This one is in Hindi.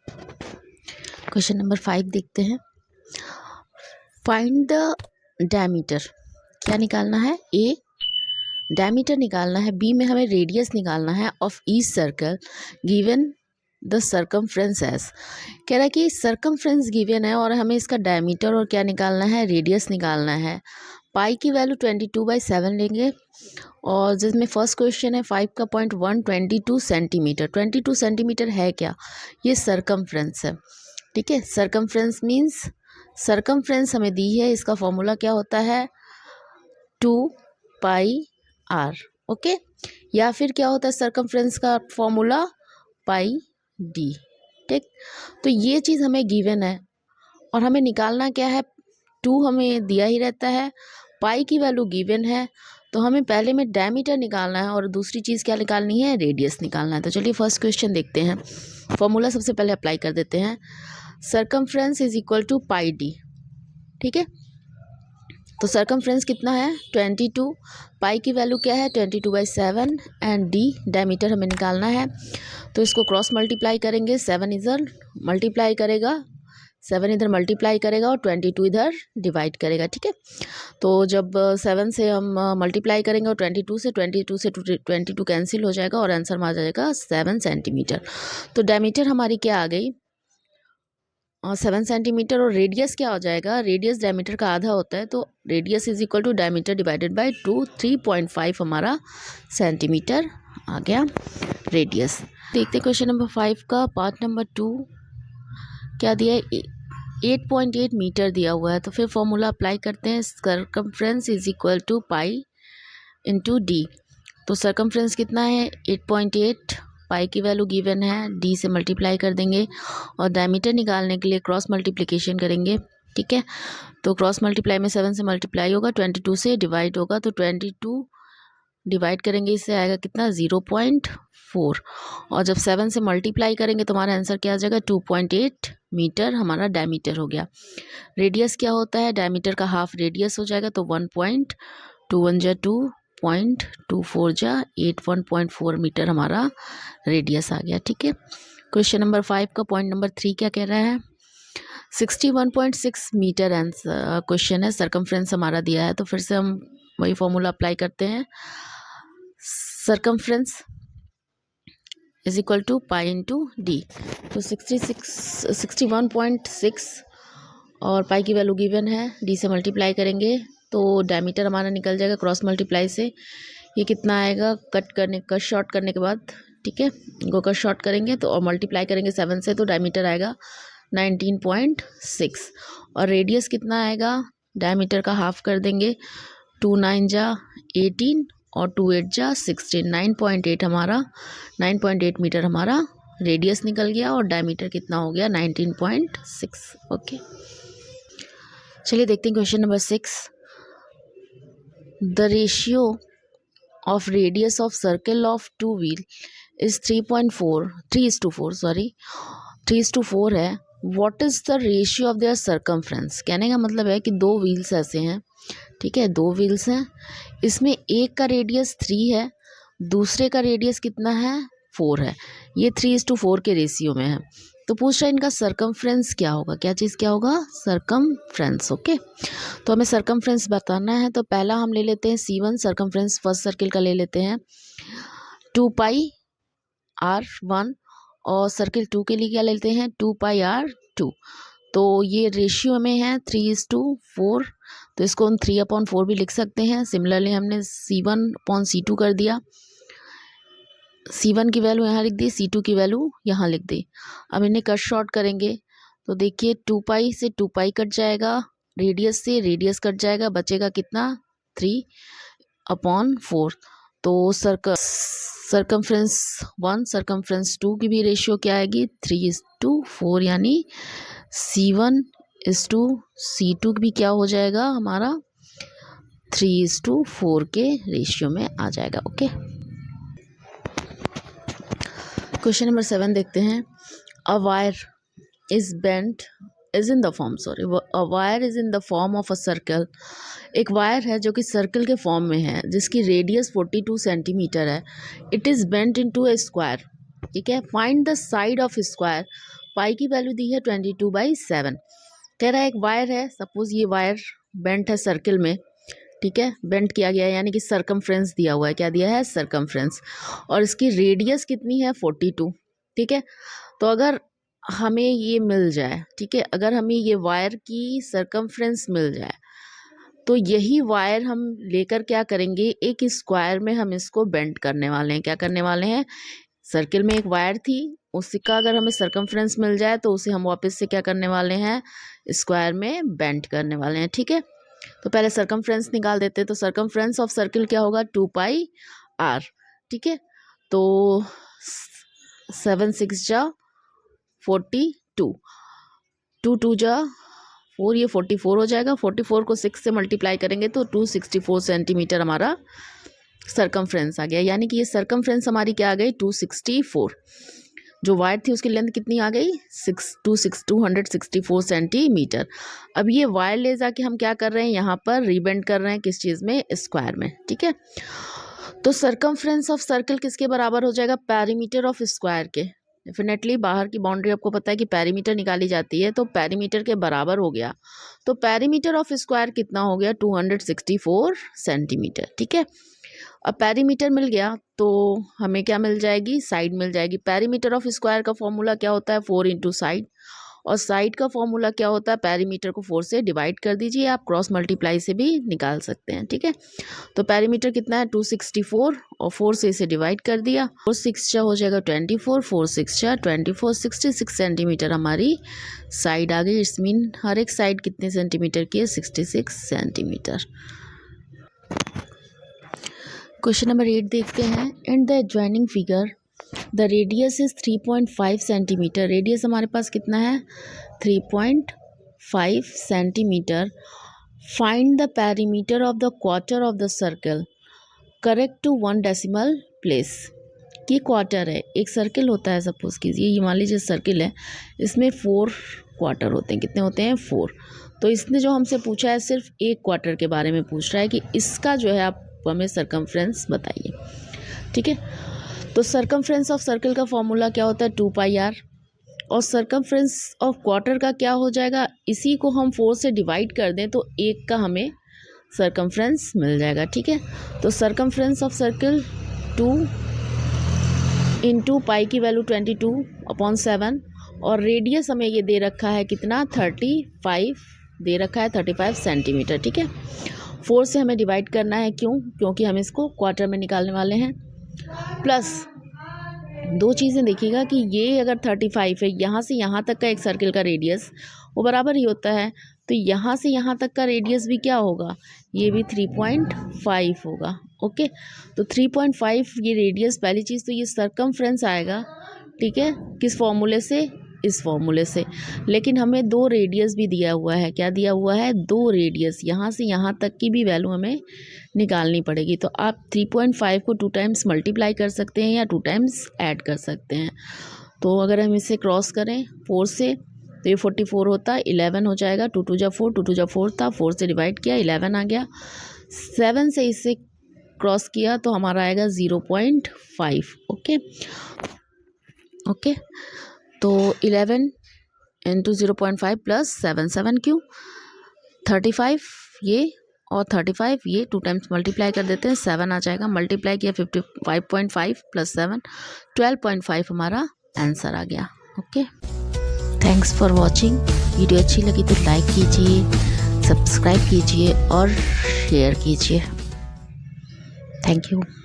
क्वेश्चन नंबर 5 देखते हैं। Find the diameter. क्या निकालना है? ए डायमीटर निकालना है, बी में हमें रेडियस निकालना है of each circle given the circumference S. कह रहा है कि सर्कमफ्रेंस गिवन है और हमें इसका डायमीटर और क्या निकालना है, रेडियस निकालना है। पाई की वैल्यू 22/7 लेंगे और जिसमें फर्स्ट क्वेश्चन है 5 का पॉइंट 1 22 सेंटीमीटर। 22 सेंटीमीटर है क्या? ये सर्कमफ्रेंस है। ठीक है, सर्कमफ्रेंस मीन्स सर्कमफ्रेंस हमें दी है, इसका फॉर्मूला क्या होता है 2πr। ओके, या फिर क्या होता है सर्कमफ्रेंस का फॉर्मूला πd। ठीक, तो ये चीज़ हमें गिवन है और हमें निकालना क्या है, 2 हमें दिया ही रहता है, पाई की वैल्यू गिवन है, तो हमें पहले में डायमीटर निकालना है और दूसरी चीज़ क्या निकालनी है, रेडियस निकालना है। तो चलिए फर्स्ट क्वेश्चन देखते हैं। फॉर्मूला सबसे पहले अप्लाई कर देते हैं। Circumference is equal to pi D. ठीक है, तो सर्कमफ्रेंस कितना है 22, पाई की वैल्यू क्या है 22/7 एंड डी डायमीटर हमें निकालना है। तो इसको क्रॉस मल्टीप्लाई करेंगे, 7 इधर मल्टीप्लाई करेगा, 7 इधर मल्टीप्लाई करेगा और 22 इधर डिवाइड करेगा। ठीक है, तो जब 7 से हम मल्टीप्लाई करेंगे और 22 से 22 कैंसिल हो जाएगा और आंसर में आ जाएगा 7 सेंटीमीटर। तो डायमीटर हमारी क्या आ गई 7 सेंटीमीटर और रेडियस क्या हो जाएगा, रेडियस डायमीटर का आधा होता है, तो radius is equal to diameter divided by 2, 3.5 हमारा सेंटीमीटर आ गया रेडियस। देखते क्वेश्चन नंबर 5 का पार्ट नंबर 2 क्या दिया है, 8.8 मीटर दिया हुआ है। तो फिर फॉर्मूला अप्लाई करते हैं, circumference is equal to pi into D. तो सर्कमफ्रेंस कितना है 8.8, पाई की वैल्यू गिवन है, डी से मल्टीप्लाई कर देंगे और डायमीटर निकालने के लिए क्रॉस मल्टीप्लिकेशन करेंगे। ठीक है, तो क्रॉस मल्टीप्लाई में 7 से मल्टीप्लाई होगा, 22 से डिवाइड होगा, तो 22 डिवाइड करेंगे, इससे आएगा कितना 0.4 और जब 7 से मल्टीप्लाई करेंगे तो हमारा आंसर क्या आ जाएगा 2.8 मीटर हमारा डायमीटर हो गया। रेडियस क्या होता है, डायमीटर का हाफ रेडियस हो जाएगा, तो 1.21 जा 2.24 जा 8, 1.4 मीटर हमारा रेडियस आ गया। ठीक है, क्वेश्चन नंबर 5 का पॉइंट नंबर 3 क्या कह रहा है, 61.6 मीटर आंसर क्वेश्चन है, सर्कमफ्रेंस हमारा दिया है। तो फिर से हम वही फॉर्मूला अप्लाई करते हैं, circumference is equal to pi into D. तो 61.6 और पाई की वैल्यू गिवन है, डी से मल्टीप्लाई करेंगे तो डायमीटर हमारा निकल जाएगा क्रॉस मल्टीप्लाई से। ये कितना आएगा कट शॉर्ट करने के बाद, ठीक है, इनको कट शॉर्ट करेंगे तो और मल्टीप्लाई करेंगे 7 से, तो डायमीटर आएगा 19.6 और रेडियस कितना आएगा, डायमीटर का हाफ कर देंगे, 2 9 जा 18 और 2 8 जा 16, 9.8 हमारा 9.8 मीटर हमारा रेडियस निकल गया और डायमीटर कितना हो गया 19.6। ओके, चलिए देखते हैं question number 6। The ratio of radius of circle of 2 wheel is 3:4 है। What is the ratio of their circumference. कहने का मतलब है कि 2 व्हील्स ऐसे हैं, ठीक है, 2 व्हील्स हैं, इसमें एक का रेडियस 3 है, दूसरे का रेडियस कितना है 4 है, ये 3:4 के रेशियो में है। तो पूछ रहा है इनका सर्कमफ्रेंस क्या होगा, क्या चीज़ क्या होगा, सर्कमफ्रेंस। ओके, तो हमें सर्कमफ्रेंस बताना है, तो पहला हम ले लेते हैं C1 सर्कमफ्रेंस फर्स्ट सर्किल का ले लेते हैं 2πr1 और सर्किल 2 के लिए क्या लेते हैं 2πr2। तो ये रेशियो में है 3:4, तो इसको हम 3/4 भी लिख सकते हैं। सिमिलरली हमने C1/C2 कर दिया, C1 की वैल्यू यहाँ लिख दी, C2 की वैल्यू यहाँ लिख दी। अब इन्हें कट शॉर्ट करेंगे तो देखिए 2π से 2π कट जाएगा, रेडियस से रेडियस कट जाएगा, बचेगा कितना 3/4। तो सर्कमफ्रेंस 1 सर्कमफ्रेंस 2 की भी रेशियो क्या आएगी 3:4, यानी C1:C2 भी क्या हो जाएगा हमारा 3:4 के रेशियो में आ जाएगा। ओके, क्वेश्चन नंबर 7 देखते हैं। A wire is in the form of a circle. एक वायर है जो कि सर्कल के फॉर्म में है, जिसकी रेडियस 42 सेंटीमीटर है। It is bent into A square. ठीक है, find the side of square pi की वैल्यू दी है 22/7। कह रहा है एक वायर है, सपोज ये वायर बेंट है सर्किल में, ठीक है, बेंट किया गया है, यानी कि सरकमफ्रेंस दिया हुआ है। क्या दिया है? सरकमफ्रेंस। और इसकी रेडियस कितनी है? 42। ठीक है, तो अगर हमें ये मिल जाए, ठीक है, अगर हमें ये वायर की सरकमफ्रेंस मिल जाए तो यही वायर हम लेकर क्या करेंगे, एक स्क्वायर में हम इसको बेंड करने वाले हैं। क्या करने वाले हैं? सर्किल में एक वायर थी, उसका अगर हमें सरकमफ्रेंस मिल जाए तो उसे हम वापस से क्या करने वाले हैं? स्क्वायर में बेंड करने वाले हैं। ठीक है, तो पहले सरकमफ्रेंस निकाल देते हैं। तो सरकमफ्रेंस ऑफ सर्किल क्या होगा? 2πr। ठीक है, तो 7 6 जा 42, 2 2 जा 4, ये 44 हो जाएगा। 44 को 6 से मल्टीप्लाई करेंगे तो 264 सेंटीमीटर हमारा सरकमफ्रेंस आ गया। यानी कि ये सरकमफ्रेंस हमारी क्या आ गई? 264। जो वायर थी उसकी लेंथ कितनी आ गई? 264 सेंटीमीटर। अब ये वायर ले जाके हम क्या कर रहे हैं? यहाँ पर रीबेंड कर रहे हैं। किस चीज़ में? स्क्वायर में। ठीक है, तो सरकमफ्रेंस ऑफ सर्किल किसके बराबर हो जाएगा? पेरीमीटर ऑफ स्क्वायर के। डेफिनेटली बाहर की बाउंड्री आपको पता है कि पेरीमीटर निकाली जाती है, तो पेरीमीटर के बराबर हो गया। तो पेरीमीटर ऑफ स्क्वायर कितना हो गया? 264 सेंटीमीटर। ठीक है, अब पेरीमीटर मिल गया तो हमें क्या मिल जाएगी? साइड मिल जाएगी। पेरीमीटर ऑफ स्क्वायर का फॉर्मूला क्या होता है? 4 इंटू साइड। और साइड का फॉर्मूला क्या होता है? पेरीमीटर को 4 से डिवाइड कर दीजिए, आप क्रॉस मल्टीप्लाई से भी निकाल सकते हैं। ठीक है, तो पेरीमीटर कितना है? 264 और 4 से इसे डिवाइड कर दिया। 4 6 हो जाएगा 24, 4 6 24, 66 सेंटीमीटर हमारी साइड आ गई। इट्स मीन हर एक साइड कितने सेंटीमीटर की है? 66 सेंटीमीटर। क्वेश्चन नंबर 8 देखते हैं। In the adjoining figure the radius is 3.5 centimetre. Radius हमारे पास कितना है? 3.5 centimetre. Find the perimeter of the quarter of the circle correct to 1 decimal place. ये क्वार्टर है, एक सर्किल होता है, सपोज कीजिए ये मान लीजिए सर्किल है, इसमें 4 क्वार्टर होते हैं। कितने होते हैं? 4। तो इसने जो हमसे पूछा है सिर्फ एक क्वार्टर के बारे में पूछ रहा है कि इसका जो है आप हमें सरकमफ्रेंस बताइए। ठीक है, तो सरकमफ्रेंस ऑफ सर्कल का फॉर्मूला क्या होता है? 2πr। और सरकमफ्रेंस ऑफ क्वार्टर का क्या हो जाएगा? इसी को हम 4 से डिवाइड कर दें तो 1 का हमें सरकमफ्रेंस मिल जाएगा। ठीक है, तो circumference of circle 2 into pi की वैल्यू 22/7 और रेडियस हमें ये दे रखा है कितना? 35 दे रखा है, 35 सेंटीमीटर। ठीक है, 4 से हमें डिवाइड करना है। क्यों? क्योंकि हम इसको क्वार्टर में निकालने वाले हैं। प्लस 2 चीज़ें देखिएगा कि ये अगर 35 है, यहाँ से यहाँ तक का एक सर्किल का रेडियस वो बराबर ही होता है, तो यहाँ से यहाँ तक का रेडियस भी क्या होगा? ये भी 3.5 होगा। ओके, तो 3.5 ये रेडियस। पहली चीज़ तो ये सरकमफ्रेंस आएगा। ठीक है, किस फॉर्मूले से? इस फॉर्मूले से। लेकिन हमें 2 रेडियस भी दिया हुआ है। क्या दिया हुआ है? 2 रेडियस। यहाँ से यहाँ तक की भी वैल्यू हमें निकालनी पड़ेगी। तो आप 3.5 को 2 टाइम्स मल्टीप्लाई कर सकते हैं या 2 टाइम्स ऐड कर सकते हैं। तो अगर हम इसे क्रॉस करें 4 से तो ये 44 होता है, 11 हो जाएगा। 2 2 जा 4, 2 2 जा 4 था, 4 से डिवाइड किया 11 आ गया। 7 से इसे क्रॉस किया तो हमारा आएगा 0.5। ओके ओके, तो 11 इंटू 0.5 प्लस 7, 7 क्यों 35 ये और 35 ये 2 टाइम्स मल्टीप्लाई कर देते हैं, 7 आ जाएगा। मल्टीप्लाई किया 55.5 प्लस 7 12.5 हमारा आंसर आ गया। Okay, thanks for watching. Video अच्छी लगी तो लाइक कीजिए, सब्सक्राइब कीजिए और शेयर कीजिए। Thank you.